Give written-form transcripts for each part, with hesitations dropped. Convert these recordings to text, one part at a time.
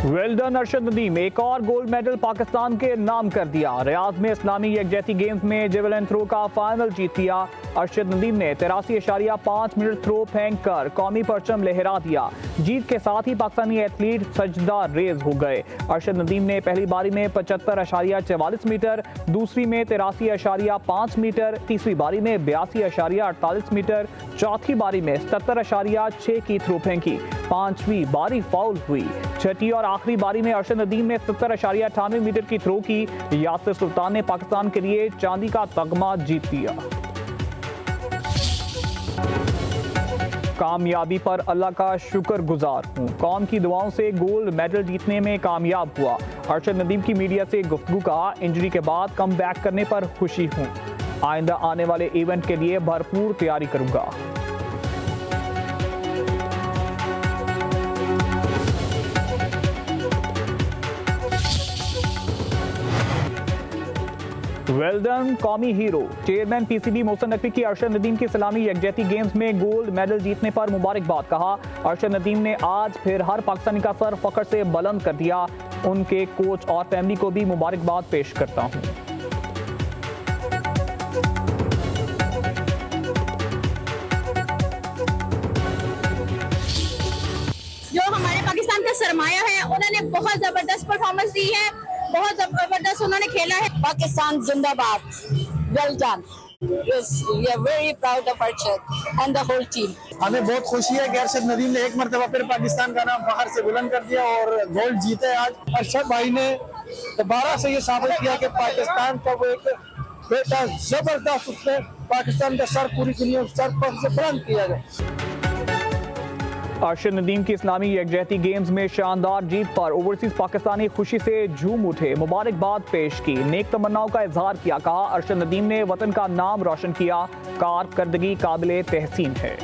Well done Arshad Nadeem, एक और gold medal Pakistan के नाम कर दिया। रियाद में इस्लामी यकजहती गेम्स में जेवलिन थ्रो का फाइनल जीत लिया। अरशद नदीम ने 83.5 मिनट थ्रो फेंक कर कौमी परचम लहरा दिया। जीत के साथ ही पाकिस्तानी एथलीट सजदा रेज हो गए। अरशद नदीम ने पहली बारी में 75.44 मीटर, दूसरी में 83.5 मीटर, तीसरी बारी में 82.48 मीटर, चौथी बारी में 77.6 की थ्रो फेंकी। पांचवी बारी फाउल हुई। छठी और आखिरी बारी में अरशद नदीम ने 70.98 मीटर की थ्रो की। यासिर सुल्तान ने पाकिस्तान के लिए चांदी का तगमा जीत लिया। कामयाबी पर अल्लाह का शुक्रगुजार हूँ, कौम की दुआओं से गोल्ड मेडल जीतने में कामयाब हुआ। अरशद नदीम की मीडिया से गुफ्तगू कहा, इंजरी के बाद कम बैक करने पर खुशी हूँ। आइंदा आने वाले इवेंट के लिए भरपूर तैयारी करूंगा। वेल डन कौमी hero. Chairman PCB Mohsin Naqvi की अरशद नदीम की इस्लामी यकजहती गेम्स में गोल्ड मेडल जीतने पर मुबारकबाद। कहा, अरशद नदीम ने आज फिर हर पाकिस्तानी का सर फख्र से बुलंद कर दिया। उनके कोच और फैमिली को भी मुबारकबाद पेश करता हूँ। जो हमारे पाकिस्तान का सरमाया है, उन्होंने बहुत जबरदस्त परफॉर्मेंस दी है, बहुत जबरदस्त उन्होंने खेला है। पाकिस्तान जिंदाबाद। Well done. Yes, we are very proud of Arshad and the whole team. हमें बहुत खुशी है कि अरशद नदीम ने एक मरतबा फिर पाकिस्तान का नाम फखर से बुलंद कर दिया और गोल्ड जीते आज। अरशद भाई ने दोबारा से ये साबित किया कि पाकिस्तान का वो एक बेटा जबरदस्त, उसने पाकिस्तान का सर पूरी दुनिया सर पर से बुलंद किया गया। अरशद नदीम की इस्लामी यकजहती गेम्स में शानदार जीत पर ओवरसीज पाकिस्तानी खुशी से झूम उठे, मुबारकबाद पेश की, नेक तमन्नाओं का इजहार किया। कहा, अरशद नदीम ने वतन का नाम रोशन किया, कारकर्दगी काबिले तहसीन है।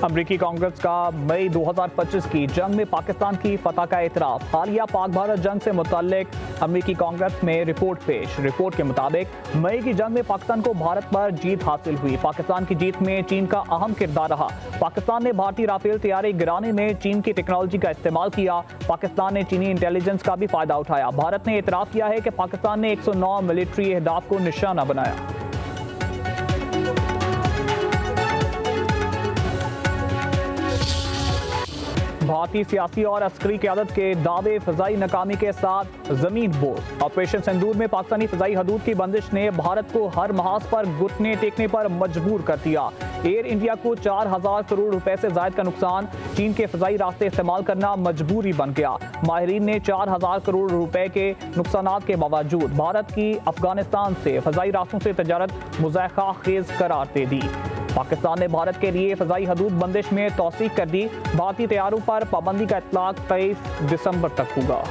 अमरीकी कांग्रेस का मई 2025 की जंग में पाकिस्तान की फतह का एतराफ। हालिया पाक भारत जंग से मुताल्लिक अमरीकी कांग्रेस में रिपोर्ट पेश। रिपोर्ट के मुताबिक मई की जंग में पाकिस्तान को भारत पर जीत हासिल हुई। पाकिस्तान की जीत में चीन का अहम किरदार रहा। पाकिस्तान ने भारतीय राफेल तैयारे गिराने में चीन की टेक्नोलॉजी का इस्तेमाल किया। पाकिस्तान ने चीनी इंटेलिजेंस का भी फायदा उठाया। भारत ने एतराफ किया है कि पाकिस्तान ने 109 मिलिट्री अहदाफ को निशाना बनाया। भारतीय सियासी और अस्करी क़यादत के दावे फ़ज़ाई नाकामी के साथ ज़मीन बोझ। ऑपरेशन सिंदूर में पाकिस्तानी फ़ज़ाई हदूद की बंदिश ने भारत को हर महाज पर घुटने टेकने पर मजबूर कर दिया। एयर इंडिया को 4000 करोड़ रुपए से ज़ायद का नुकसान। चीन के फ़ज़ाई रास्ते इस्तेमाल करना मजबूरी बन गया। माहिरीन ने 4000 करोड़ रुपए के नुकसान के बावजूद भारत की अफगानिस्तान से फ़ज़ाई रास्तों से तजारत मुज़ायक़ा खेज़ करार दे दी। पाकिस्तान ने भारत के लिए फ़ज़ाई हदूद बंदिश में तौसीक कर दी। भारतीय तैयारों पर पाबंदी का इतलाक 23 दिसंबर तक होगा।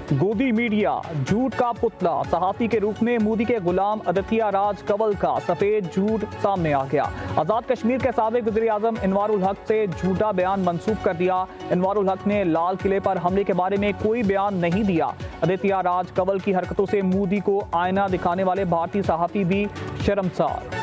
गोदी मीडिया झूठ का पुतला। सहाफ़ी के रूप में मोदी के गुलाम आदित्य राज कंवल का सफेद झूठ सामने आ गया। आज़ाद कश्मीर के साबिक़ वज़ीर आज़म इनवारुल हक से झूठा बयान मंसूब कर दिया। इनवारुल हक ने लाल किले पर हमले के बारे में कोई बयान नहीं दिया। आदित्य राज कंवल की हरकतों से मोदी को आईना दिखाने वाले भारतीय सहाफ़ी भी शर्मसार।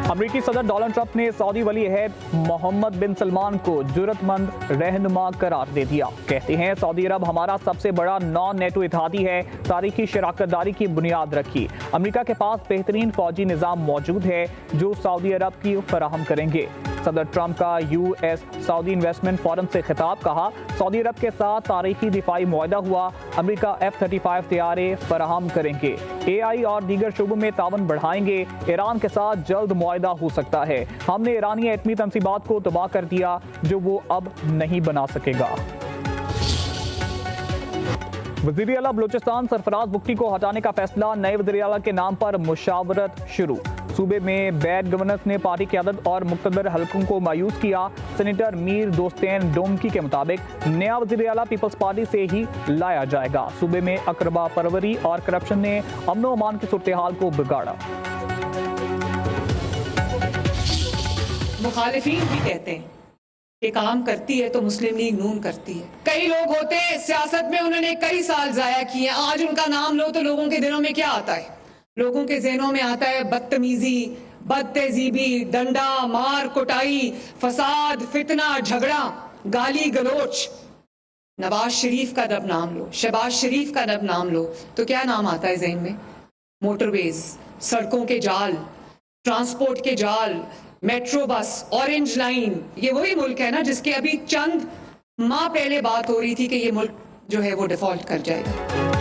अमरीकी सदर डोनाल्ड ट्रंप ने सऊदी वली अहद मोहम्मद बिन सलमान को जुर्रतमंद रहनुमा करार दे दिया। कहते हैं, सऊदी अरब हमारा सबसे बड़ा नॉन नेटो इत्तेहादी है, तारीखी शराकतदारी की बुनियाद रखी। अमरीका के पास बेहतरीन फौजी निज़ाम मौजूद है जो सऊदी अरब की फराहम करेंगे। सदर ट्रंप का यूएस सऊदी इन्वेस्टमेंट फोरम से खिताब। कहा, सऊदी अरब के साथ तारीखी दिफाई मुआहदा हुआ। अमरीका F-35 तैयारे फराहम करेंगे। AI और दीगर शोबों में तावन बढ़ाएंगे। ईरान के साथ जल्द मुआहदा हो सकता है। हमने ईरानी एटमी तंसीबात को तबाह कर दिया जो वो अब नहीं बना सकेगा। वज़ीर आला बलूचिस्तान सरफराज बुगटी को हटाने का फैसला। नए वज़ीर आला के नाम पर मुशावरत शुरू। सूबे में बैड गवर्नेंस ने पार्टी क़यादत और मुक़्तदर हलकों को मायूस किया। सेनेटर मीर दोस्तैन डोमकी के मुताबिक नया वज़ीर आला पीपल्स पार्टी से ही लाया जाएगा। सूबे में अकरबा परवरी और करप्शन ने अमन व अमान की सूरत-ए-हाल को बिगाड़ा। मुखालिफीन भी कहते हैं कि काम करती है तो मुस्लिम लीग नून करती है। कई लोग होते हैं सियासत में, उन्होंने कई साल जाया किए, आज उनका नाम लो तो लोगों के दिलों में क्या आता है? लोगों के ज़हनों में आता है बदतमीजी, बदतहजीबी, डंडा मार कुटाई, फसाद, फितना, झगड़ा, गाली गलोच। नवाज शरीफ का जब नाम लो, शहबाज शरीफ का जब नाम लो तो क्या नाम आता है जहन में? मोटरवेज, सड़कों के जाल, ट्रांसपोर्ट के जाल, मेट्रो बस, ऑरेंज लाइन। ये वही मुल्क है ना जिसके अभी चंद माह पहले बात हो रही थी कि ये मुल्क जो है वो डिफॉल्ट कर जाएगा।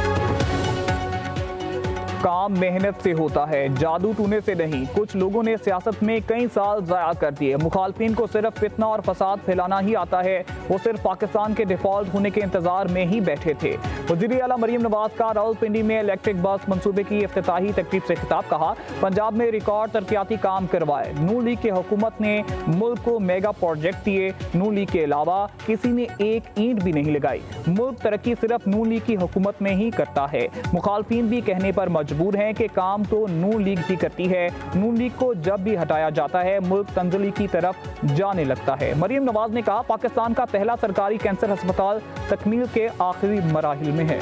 काम मेहनत से होता है, जादू टूने से नहीं। कुछ लोगों ने सियासत में कई साल ज़ाया कर दिए। मुखालफिन को सिर्फ फितना और फसाद फैलाना ही आता है। वो सिर्फ पाकिस्तान के डिफॉल्ट होने के इंतजार में ही बैठे थे। वज़ीर आला मरीम नवाज का रावलपिंडी में इलेक्ट्रिक बस मंसूबे की इफ्तिताही तकरीब से खिताब। कहा, पंजाब में रिकॉर्ड तरक्याती काम करवाए। नून लीग की हुकूमत ने मुल्क को मेगा प्रोजेक्ट दिए। नून लीग के अलावा किसी ने एक ईंट भी नहीं लगाई। मुल्क तरक्की सिर्फ नून लीग की हुकूमत में ही करता है। मुखालफिन भी कहने पर मजबूर हैं कि काम तो नून लीग ही करती है। नून लीग को जब भी हटाया जाता है मुल्क तंजली की तरफ जाने लगता है। मरीम नवाज ने कहा, पाकिस्तान का पहला सरकारी कैंसर अस्पताल तकमील के आखिरी मराहिल में है।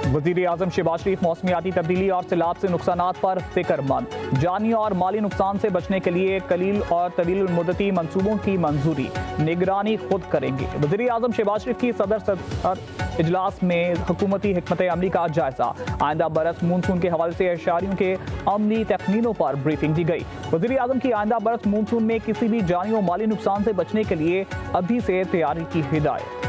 वज़ीर आज़म शहबाज शरीफ मौसमियाती तब्दीली और सैलाब से नुकसानात पर फिक्रमंद। जानी और माली नुकसान से बचने के लिए कलील और तवील मुद्दती मंसूबों की मंजूरी, निगरानी खुद करेंगे। वज़ीर आज़म शहबाज शरीफ की सदर इजलास में हुकूमती हिकमत अमली का जायजा। आइंदा बरस मानसून के हवाले से एहसारियों के अमली तखमीनों पर ब्रीफिंग दी गई। वज़ीर आज़म की आइंदा बरस मानसून में किसी भी जानी और माली नुकसान से बचने के लिए अभी से तैयारी की हिदायत।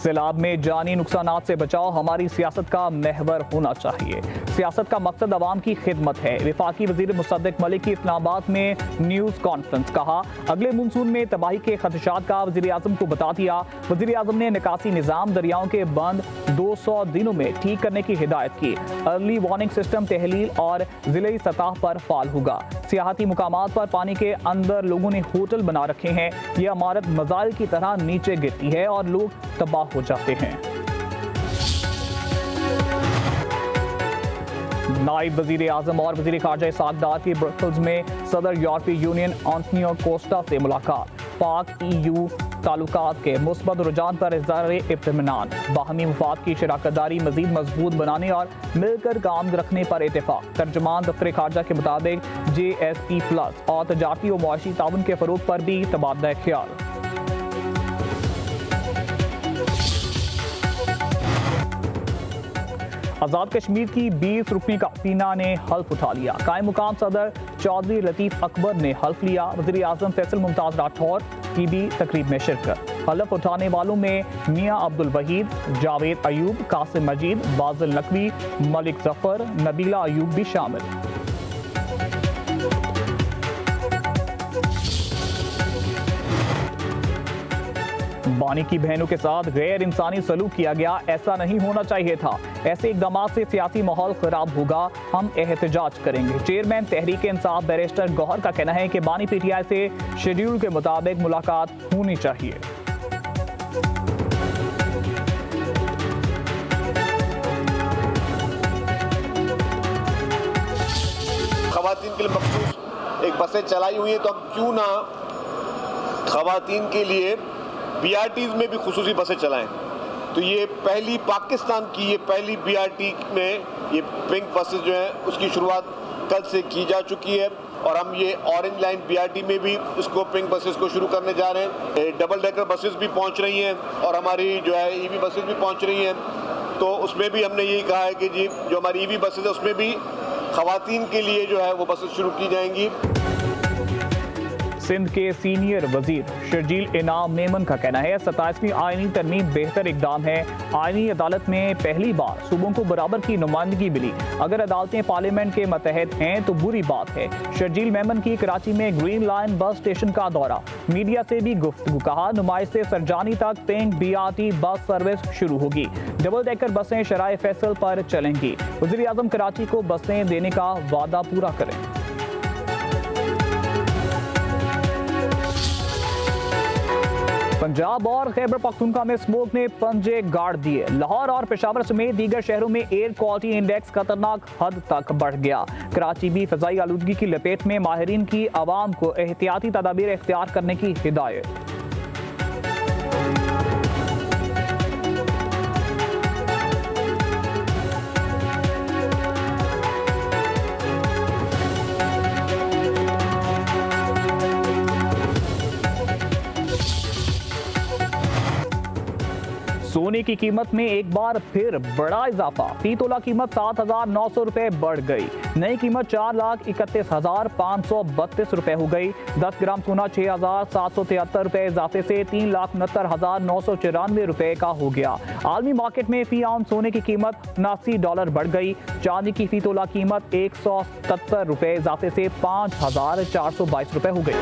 सैलाब में जानी नुकसानात से बचाव हमारी सियासत का महवर होना चाहिए। सियासत का मकसद अवाम की खिदमत है। वफाकी वज़ीर मुसद्दिक मलिक की इस्लामाबाद में न्यूज़ कॉन्फ्रेंस। कहा, अगले मानसून में तबाही के खदशात का वज़ीर आज़म को बता दिया। वज़ीर आज़म ने निकासी निज़ाम दरियाओं के बंद 200 दिनों में ठीक करने की हिदायत की। अर्ली वार्निंग सिस्टम तहलील और ज़िले सतह पर फाल होगा। सियाहती मुकामात पर पानी के अंदर लोगों ने होटल बना रखे हैं। यह इमारत मज़ाइल की तरह नीचे गिरती है और लोग तबाह हो जाते हैं। नायब वज़ीर आज़म और वज़ीर ख़ारजा इसहाक़ डार की ब्रसेल्स में सदर यूरोपीय यूनियन एंटोनियो कोस्टा से मुलाकात। पाक EU ताल्लुकात के मुस्बत रुझान पर इज़हार इत्मीनान। बाहमी मुफाद की शराकतदारी मज़ीद मजबूत बनाने और मिलकर काम रखने पर इत्तेफाक। तर्जुमान दफ्तर ख़ारजा के मुताबिक JSP+ और तजारती और मुआशी ताउन के फ़रोग पर भी तबादला ख्याल। आज़ाद कश्मीर की 20 रुकनी काबीना ने हल्फ उठा लिया। कायम मुकाम सदर चौधरी लतीफ़ अकबर ने हल्फ लिया। वज़ीर आज़म फैसल मुमताज़ राठौर की भी तकरीब में शिरकत। हल्फ उठाने वालों में मियाँ अब्दुल वहीद, जावेद अयूब, कासिम मजीद, बाज़िल नकवी, मलिक जफ़र, नबीला अयूब भी शामिल। बानी की बहनों के साथ गैर इंसानी सलूक किया गया, ऐसा नहीं होना चाहिए था। ऐसे इक़दाम से सियासी माहौल खराब होगा, हम एहतजाज करेंगे। चेयरमैन तहरीक इंसाफ बैरिस्टर गौहर का कहना है कि बानी PTI से शेड्यूल के मुताबिक मुलाकात होनी चाहिए। खवातीन के लिए मखसूस एक बसें चलाई हुई हैं, तो हम क्यों ना खवातीन के लिए BRTs में भी खुसूसी बसें चलाएं। तो ये पहली पाकिस्तान की ये पहली BRT में ये पिंक बसेस जो हैं उसकी शुरुआत कल से की जा चुकी है और हम ये ऑरेंज लाइन BRT में भी इसको पिंक बसेस को शुरू करने जा रहे हैं। डबल डेकर बसेस भी पहुंच रही हैं और हमारी जो है EV बसेस भी पहुंच रही हैं। तो उसमें भी हमने यही कहा है कि जी जो हमारी EV बसेस है उसमें भी खवातीन के लिए जो है वो बसेस शुरू की जाएंगी। सिंध के सीनियर वजीर शर्जील इनाम मेमन का कहना है 27वीं आईनी तरमीम बेहतर इकदाम है। आईनी अदालत में पहली बार सूबों को बराबर की नुमाइंदगी मिली। अगर अदालतें पार्लियामेंट के मतहत हैं तो बुरी बात है। शर्जील मेमन की कराची में ग्रीन लाइन बस स्टेशन का दौरा, मीडिया से भी गुफ्तगू, कहा नुमाइश से सरजानी तक पिंक BRT बस सर्विस शुरू होगी। डबल डेकर बसें शराय फैसल पर चलेंगी। वज़ीर आज़म कराची को बसें देने का वादा पूरा करें। पंजाब और खैबर पख्तूनख्वा में स्मोक ने पंजे गाड़ दिए। लाहौर और पेशावर समेत दीगर शहरों में एयर क्वालिटी इंडेक्स खतरनाक हद तक बढ़ गया। कराची भी फ़ज़ाई आलूदगी की लपेट में, माहिरीन की आवाम को एहतियाती तदाबीर इख्तियार करने की हिदायत। सोने की कीमत में एक बार फिर बड़ा इजाफा, फी तोला कीमत 7,900 रुपए बढ़ गई। नई कीमत 4,31,532 रुपए हो गई। 10 ग्राम सोना 6,773 रुपए इजाफे से 3,69,994 रुपए का हो गया। आलमी मार्केट में फी आउंस सोने की कीमत $79 बढ़ गई। चांदी की फी तोला कीमत 177 रुपए इजाफे से 5,422 रुपए हो गई।